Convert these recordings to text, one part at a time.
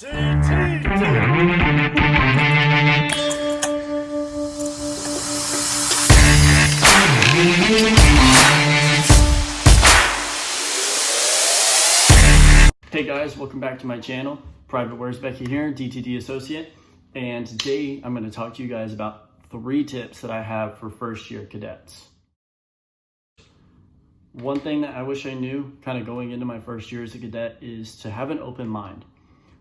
Hey guys, welcome back to my channel. Private Where's Becky here, DTD Associate, and today I'm going to talk to you guys about 3 tips that I have for first year cadets. One thing that I wish I knew kind of going into my first year as a cadet is to have an open mind.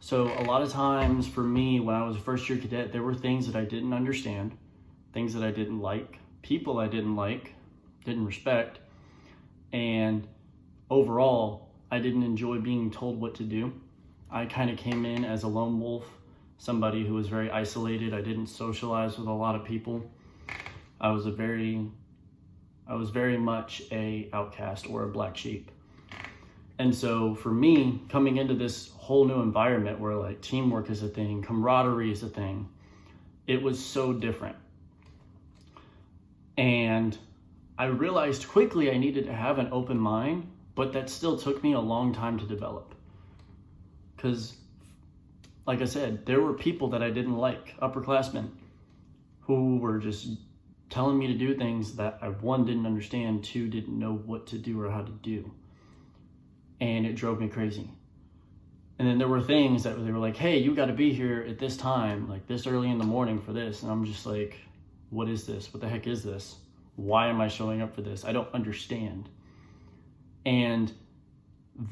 So a lot of times for me when I was a first year cadet, there were things that I didn't understand, things that I didn't like, people I didn't like, didn't respect, and overall I didn't enjoy being told what to do. I kind of came in as a lone wolf, somebody who was very isolated. I didn't socialize with a lot of people. I was very much a outcast or a black sheep. And so for me, coming into this whole new environment where like teamwork is a thing, camaraderie is a thing, it was so different. And I realized quickly I needed to have an open mind, but that still took me a long time to develop. Because, like I said, there were people that I didn't like, upperclassmen, who were just telling me to do things that I, 1, didn't understand, 2, didn't know what to do or how to do. And it drove me crazy. And then there were things that they were like, hey, you got to be here at this time, like this early in the morning for this. And I'm just like, what is this? What the heck is this? Why am I showing up for this? I don't understand. And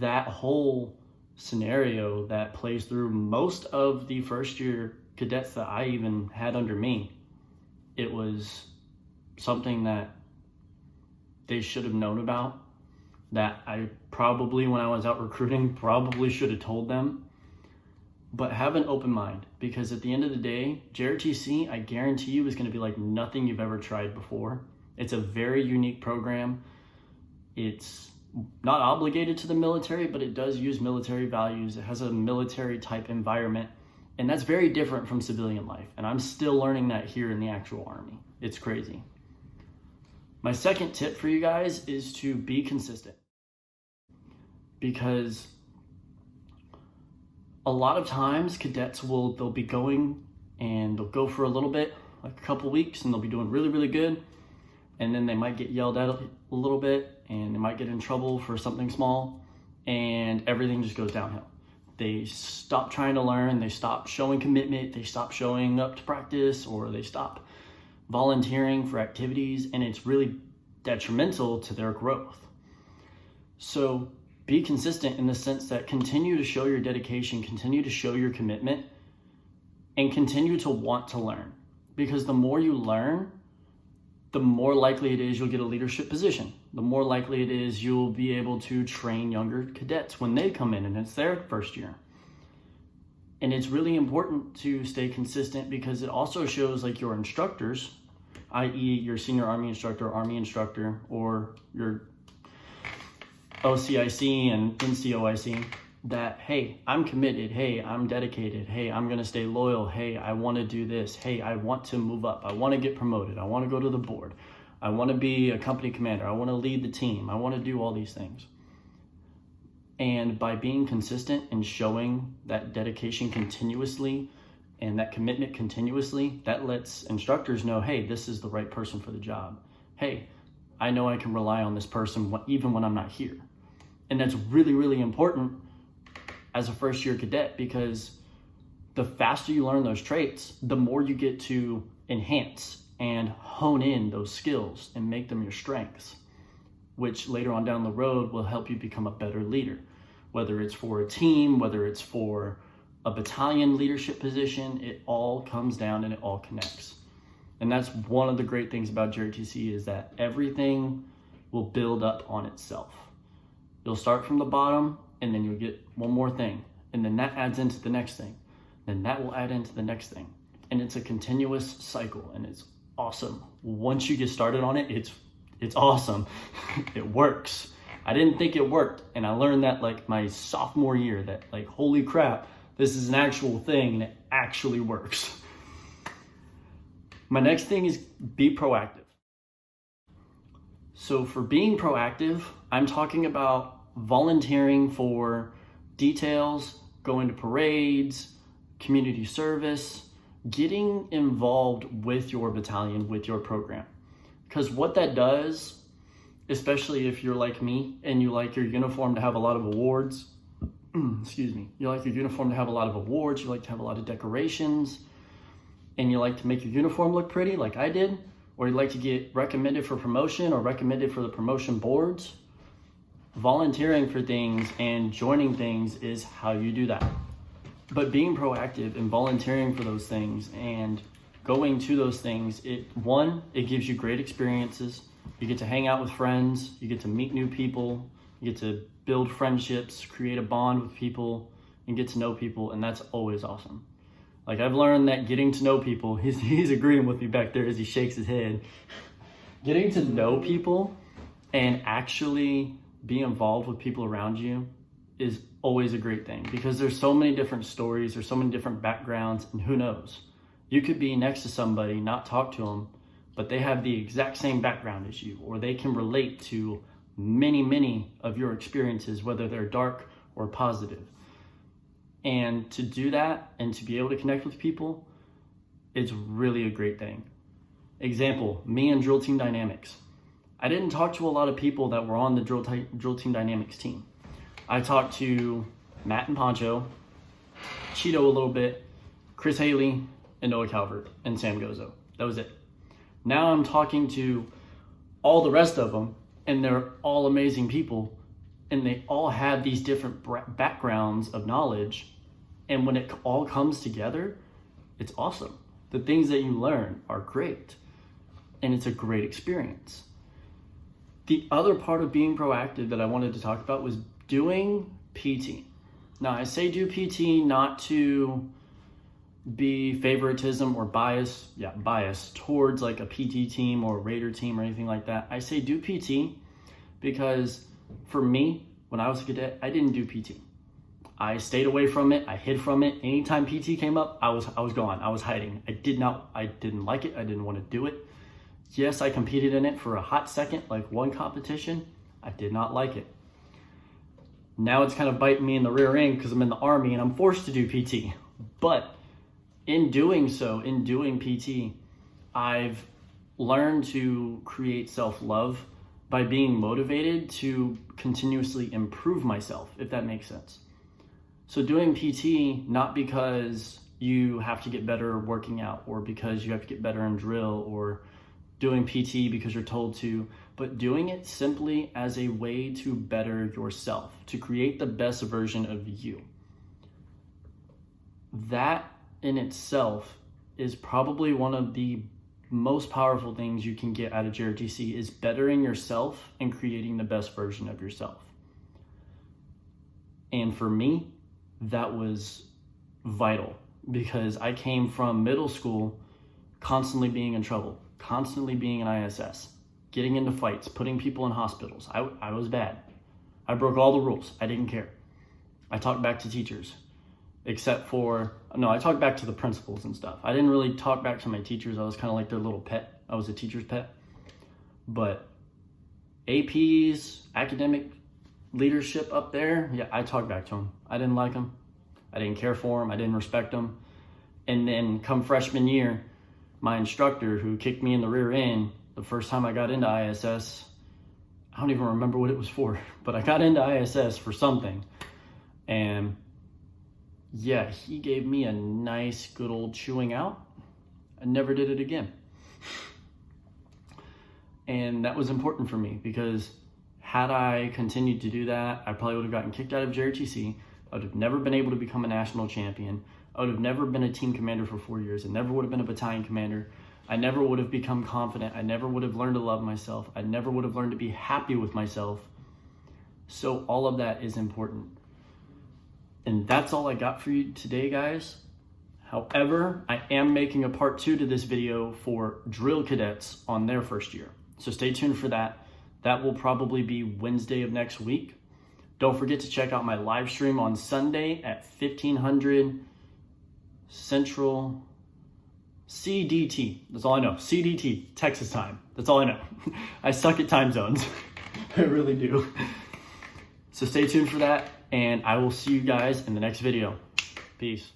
that whole scenario that plays through most of the first year cadets that I even had under me, it was something that they should have known about, that I probably, when I was out recruiting, probably should have told them. But have an open mind, because at the end of the day, JRTC, I guarantee you, is going to be like nothing you've ever tried before. It's a very unique program. It's not obligated to the military, but it does use military values. It has a military type environment, and that's very different from civilian life. And I'm still learning that here in the actual Army. It's crazy. My second tip for you guys is to be consistent, because a lot of times cadets they'll be going and they'll go for a little bit, like a couple weeks, and they'll be doing really, really good. And then they might get yelled at a little bit, and they might get in trouble for something small, and everything just goes downhill. They stop trying to learn, they stop showing commitment, they stop showing up to practice, or they stop volunteering for activities, and it's really detrimental to their growth. So be consistent in the sense that continue to show your dedication, continue to show your commitment, and continue to want to learn. Because the more you learn, the more likely it is you'll get a leadership position. The more likely it is you'll be able to train younger cadets when they come in and it's their first year. And it's really important to stay consistent, because it also shows like your instructors, i.e. your senior Army instructor, or your OCIC and NCOIC, that, hey, I'm committed, hey, I'm dedicated, hey, I'm gonna stay loyal, hey, I wanna do this, hey, I want to move up, I wanna get promoted, I wanna go to the board, I wanna be a company commander, I wanna lead the team, I wanna do all these things. And by being consistent and showing that dedication continuously and that commitment continuously, that lets instructors know, hey, this is the right person for the job. Hey, I know I can rely on this person even when I'm not here. And that's really, really important as a first year cadet, because the faster you learn those traits, the more you get to enhance and hone in those skills and make them your strengths, which later on down the road will help you become a better leader, whether it's for a team, whether it's for a battalion leadership position. It all comes down and it all connects. And that's one of the great things about JRTC, is that everything will build up on itself. You'll start from the bottom, and then you'll get one more thing, and then that adds into the next thing, then that will add into the next thing, and it's a continuous cycle, and it's awesome. Once you get started on it, it's awesome. It works. I didn't think it worked, and I learned that like my sophomore year, that like, holy crap, this is an actual thing and it actually works. My next thing is be proactive. So for being proactive, I'm talking about volunteering for details, going to parades, community service, getting involved with your battalion, with your program. Because what that does, especially if you're like me and you like your uniform to have a lot of awards, excuse me, you like your uniform to have a lot of awards, you like to have a lot of decorations, and you like to make your uniform look pretty like I did, or you like to get recommended for promotion or recommended for the promotion boards, volunteering for things and joining things is how you do that. But being proactive and volunteering for those things and going to those things, it gives you great experiences. You get to hang out with friends, you get to meet new people, you get to build friendships, create a bond with people, and get to know people, and that's always awesome. Like, I've learned that getting to know people, he's agreeing with me back there as he shakes his head. Getting to know people and actually be involved with people around you is always a great thing, because there's so many different stories, there's so many different backgrounds, and who knows? You could be next to somebody, not talk to them, but they have the exact same background as you, or they can relate to many of your experiences, whether they're dark or positive. And to do that and to be able to connect with people, it's really a great thing. Example, me and Drill Team Dynamics. I didn't talk to a lot of people that were on the Drill Team Dynamics team. I talked to Matt and Poncho, Cheeto a little bit, Chris Haley, and Noah Calvert, and Sam Gozo. That was it. Now I'm talking to all the rest of them, and they're all amazing people, and they all have these different backgrounds of knowledge, and when it all comes together, it's awesome. The things that you learn are great, and it's a great experience. The other part of being proactive that I wanted to talk about was doing PT. Now, I say do PT not to be favoritism or bias towards like a PT team or a Raider team or anything like that. I say do PT because for me, when I was a cadet, I didn't do PT. I stayed away from it. I hid from it. Anytime PT came up, I was gone. I was hiding. I didn't like it. I didn't want to do it. Yes, I competed in it for a hot second, like one competition. I did not like it. Now it's kind of biting me in the rear end because I'm in the Army and I'm forced to do PT. But in doing so, in doing PT, I've learned to create self-love by being motivated to continuously improve myself, if that makes sense. So doing PT, not because you have to get better working out or because you have to get better in drill or doing PT because you're told to, but doing it simply as a way to better yourself, to create the best version of you. That in itself is probably one of the most powerful things you can get out of JRTC, is bettering yourself and creating the best version of yourself. And for me, that was vital because I came from middle school constantly being in trouble, constantly being in ISS, getting into fights, putting people in hospitals. I was bad. I broke all the rules. I didn't care. I talked back to teachers, I talked back to the principals and stuff. I didn't really talk back to my teachers. I was kind of like their little pet. I was a teacher's pet. But APs, academic leadership up there, yeah, I talked back to them. I didn't like them. I didn't care for them. I didn't respect them. And then come freshman year, my instructor who kicked me in the rear end, the first time I got into ISS, I don't even remember what it was for, but I got into ISS for something. And yeah, he gave me a nice, good old chewing out. I never did it again. And that was important for me because had I continued to do that, I probably would have gotten kicked out of JRTC. I would have never been able to become a national champion. I would have never been a team commander for 4 years. I never would have been a battalion commander. I never would have become confident. I never would have learned to love myself. I never would have learned to be happy with myself. So all of that is important. And that's all I got for you today, guys. However, I am making a part 2 to this video for drill cadets on their first year. So stay tuned for that. That will probably be Wednesday of next week. Don't forget to check out my live stream on Sunday at 1500 Central CDT. That's all I know. CDT, Texas time. That's all I know. I suck at time zones. I really do. So stay tuned for that. and I will see you guys in the next video. Peace.